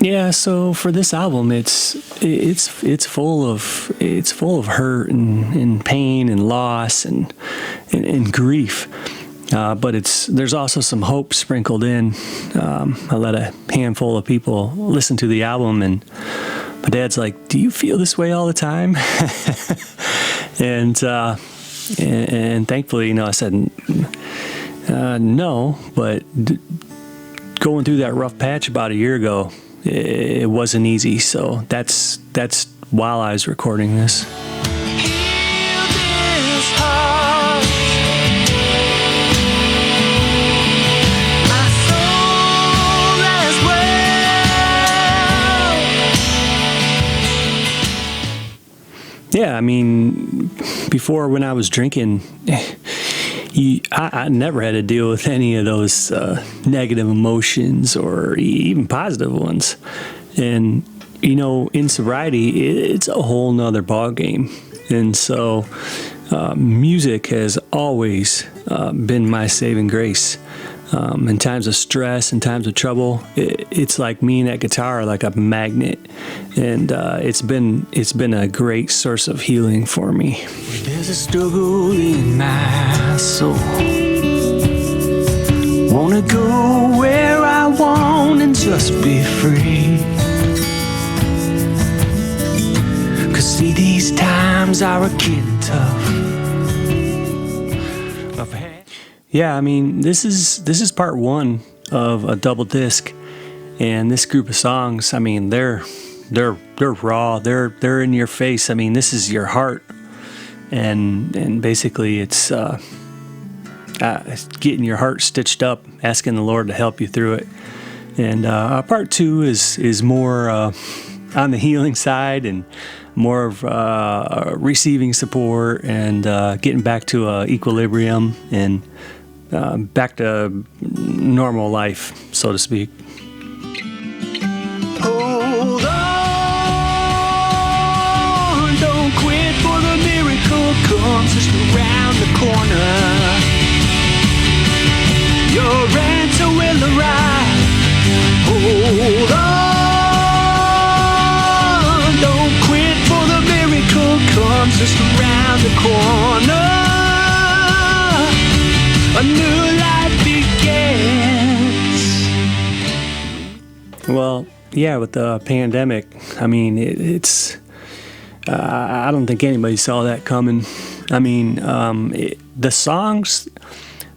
Yeah, so for this album, it's full of hurt and pain and loss and grief, but there's also some hope sprinkled in. I let a handful of people listen to the album, and my dad's like, "Do you feel this way all the time?" and thankfully, I said no, but going through that rough patch about a year ago, it wasn't easy. So that's while I was recording this. Yeah, I mean, before when I was drinking, I never had to deal with any of those negative emotions or even positive ones. And, in sobriety, it's a whole nother ballgame. And so music has always been my saving grace. In times of stress, in times of trouble, it's like me and that guitar are like a magnet. And it's been a great source of healing for me. There's a struggle in my soul. Wanna go where I want and just be free. 'Cause see, these times are a getting tough. Yeah, I mean, this is part one of a double disc, and this group of songs, I mean, they're raw, they're in your face. I mean, this is your heart, and basically it's getting your heart stitched up, asking the Lord to help you through it. And part two is more on the healing side and more of receiving support and getting back to equilibrium and back to normal life, so to speak. Hold on, don't quit, for the miracle comes just around the corner. Your answer will arrive. Hold on, don't quit, for the miracle comes just around the corner. A new life begins. Well, yeah, with the pandemic, I mean, it's I don't think anybody saw that coming. I mean, the songs,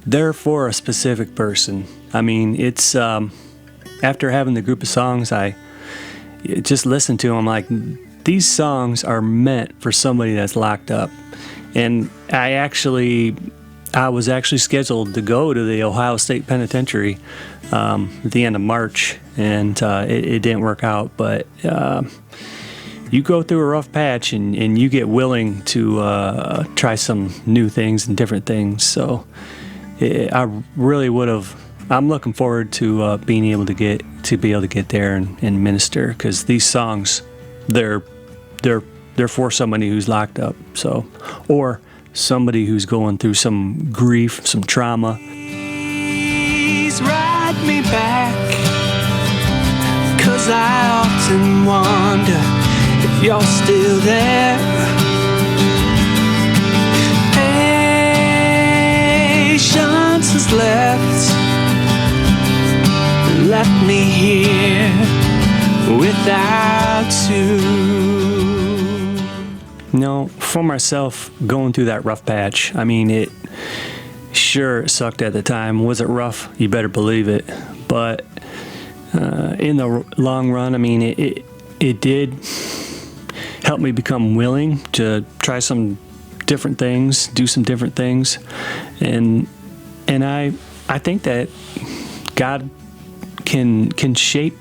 they're for a specific person. I mean, it's after having the group of songs, I just listened to them, like, these songs are meant for somebody that's locked up. And I was actually scheduled to go to the Ohio State Penitentiary at the end of March, and it didn't work out. But you go through a rough patch, and you get willing to try some new things and different things. So I really would have. I'm looking forward to being able to get there and minister, because these songs, they're for somebody who's locked up. So, or somebody who's going through some grief, some trauma. Please ride me back, 'cause I often wonder if you're still there. Patience has left me here without you. For myself, going through that rough patch, I mean, it sucked at the time. Was it rough? You better believe it. But in the long run, I mean, it did help me become willing to try some different things, do some different things, and I think that God can shape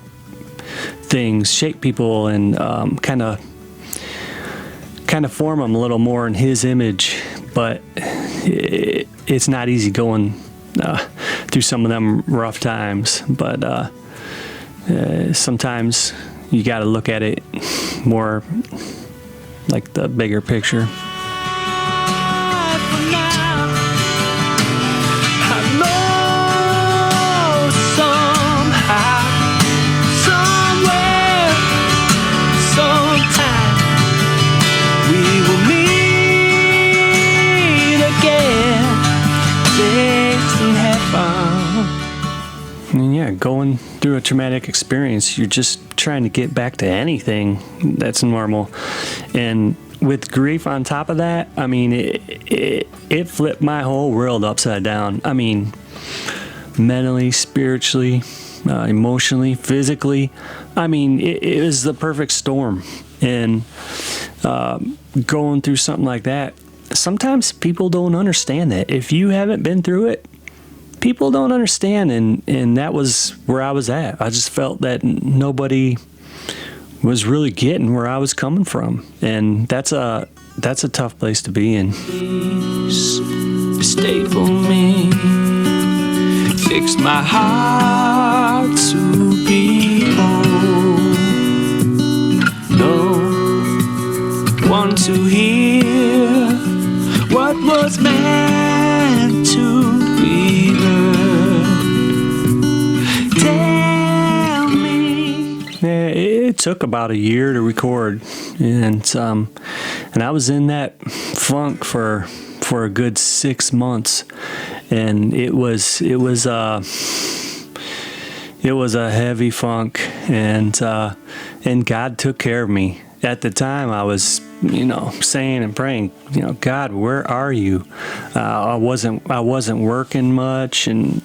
things, shape people, and kind of form them a little more in His image. But it's not easy going through some of them rough times. But sometimes you got to look at it more like the bigger picture. Somewhere going through a traumatic experience, you're just trying to get back to anything that's normal. And with grief on top of that, I mean, it flipped my whole world upside down. I mean, mentally, spiritually, emotionally, physically. I mean, it was the perfect storm. And going through something like that, sometimes people don't understand that. If you haven't been through it, people don't understand. And that was where I was at. I just felt that nobody was really getting where I was coming from. And that's a tough place to be in. Please stay for me. Fix my heart to be whole. No one to hear what was meant to be heard. Tell me. Yeah, it took about a year to record, and I was in that funk for a good 6 months, and it was a heavy funk, and God took care of me. At the time, I was, saying and praying, God, where are you? I wasn't working much, and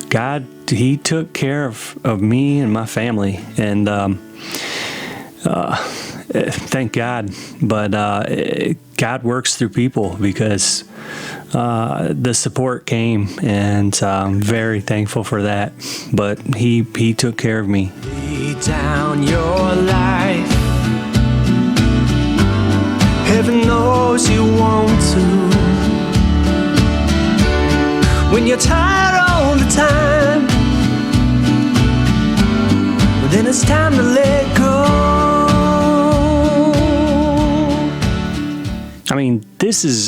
God, He took care of me and my family, and thank God. But God works through people, because the support came, and I'm very thankful for that. But He took care of me. Lay down your life. Heaven knows you want to. When you're tired all the time, well, then it's time to let go. I mean, these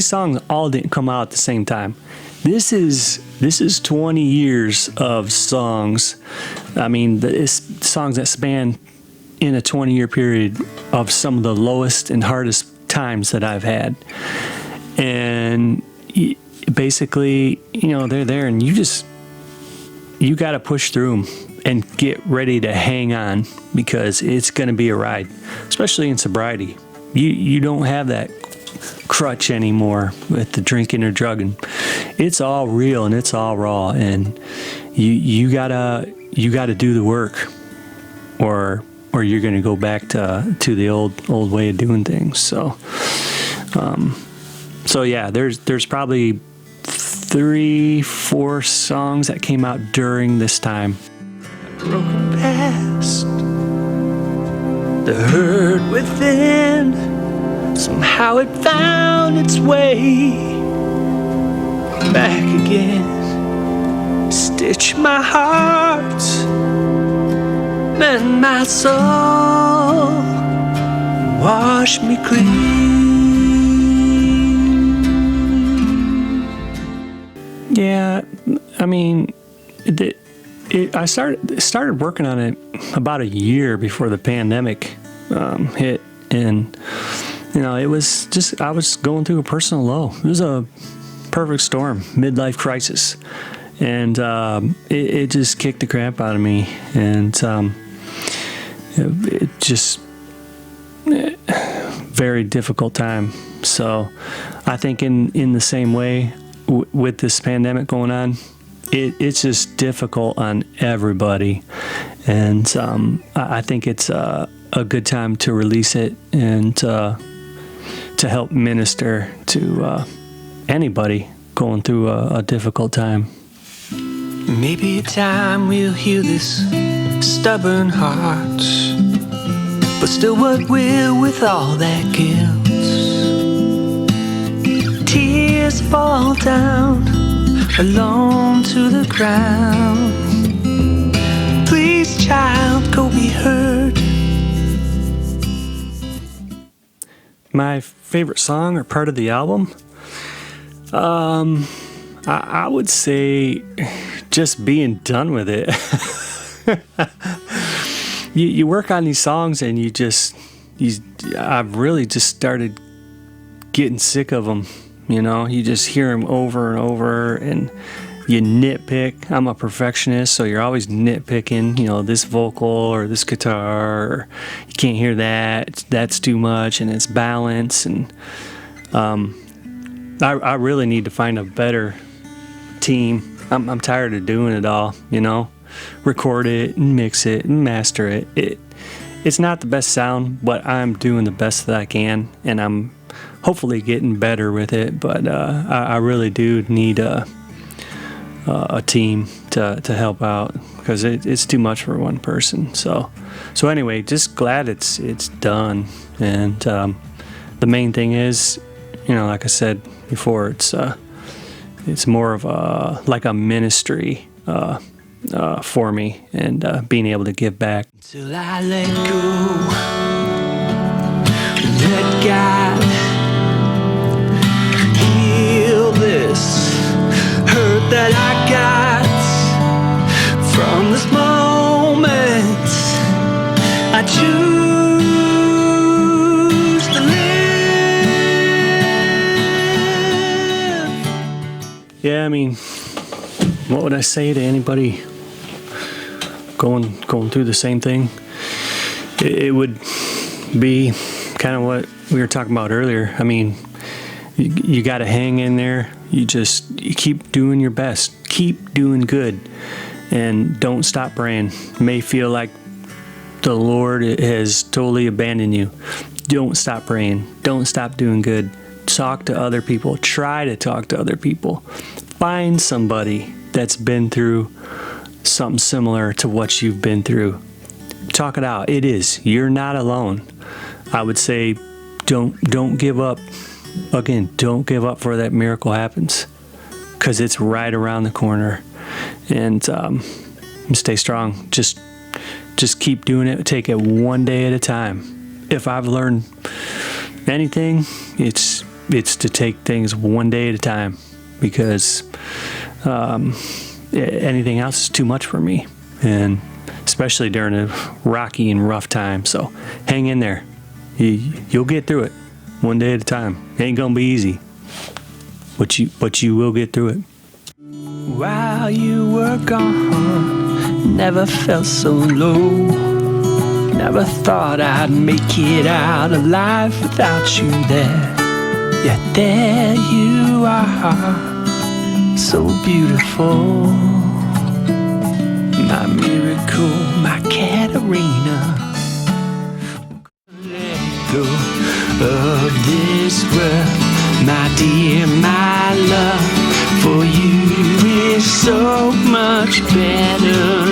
songs all didn't come out at the same time. This is 20 years of songs. I mean, it's songs that span in a 20-year period of some of the lowest and hardest times that I've had. And basically, they're there, and you got to push through them and get ready to hang on, because it's going to be a ride, especially in sobriety. You don't have that crutch anymore with the drinking or drugging. It's all real and it's all raw, and you gotta do the work, or you're gonna go back to the old way of doing things. So yeah, there's probably 3-4 songs that came out during this time. Broken past, the hurt within, somehow it found its way back again. Stitch my heart, mend my soul, wash me clean. Yeah, I mean, I started working on it about a year before the pandemic hit, and it was just, I was going through a personal low. It was a perfect storm, midlife crisis, and it just kicked the crap out of me, and it just very difficult time. So I think in the same way with this pandemic going on, it's just difficult on everybody, and I think it's a good time to release it and to help minister to anybody going through a difficult time. Maybe in time we'll heal this stubborn heart, but still what will with all that guilt? Tears fall down alone to the ground. Please, child, go be heard. My favorite song or part of the album, I would say just being done with it. You work on these songs, and I've really just started getting sick of them. You just hear them over and over, and you nitpick. I'm a perfectionist, so you're always nitpicking, this vocal or this guitar, or you can't hear that, that's too much, and it's balance. And I really need to find a better team. I'm tired of doing it all, record it and mix it and master it. It's not the best sound, but I'm doing the best that I can, and I'm hopefully getting better with it. But I really do need a team to help out, because it's too much for one person. So anyway, just glad it's done. And the main thing is, like I said before, it's more of like a ministry for me, and being able to give back. Till I let go, let God heal this hurt that I got from this moment. I choose to live. Yeah, I mean, what would I say to anybody going through the same thing? It would be kind of what we were talking about earlier. I mean, you got to hang in there. You keep doing your best. Keep doing good, and don't stop praying. It may feel like the Lord has totally abandoned you. Don't stop praying. Don't stop doing good. Talk to other people. Try to talk to other people. Find somebody that's been through something similar to what you've been through. Talk it out. You're not alone. I would say don't give up. Again, don't give up before that miracle happens, because it's right around the corner. And stay strong. Just keep doing it. Take it one day at a time. If I've learned anything, it's to take things one day at a time, because anything else is too much for me, and especially during a rocky and rough time. So hang in there. You'll get through it one day at a time. It ain't gonna be easy, but you will get through it. While you were gone, never felt so low. Never thought I'd make it out alive without you there. Yet there you are, so beautiful. My miracle, my KATERINA. Let go of this world, my dear, my love. For you is so much better.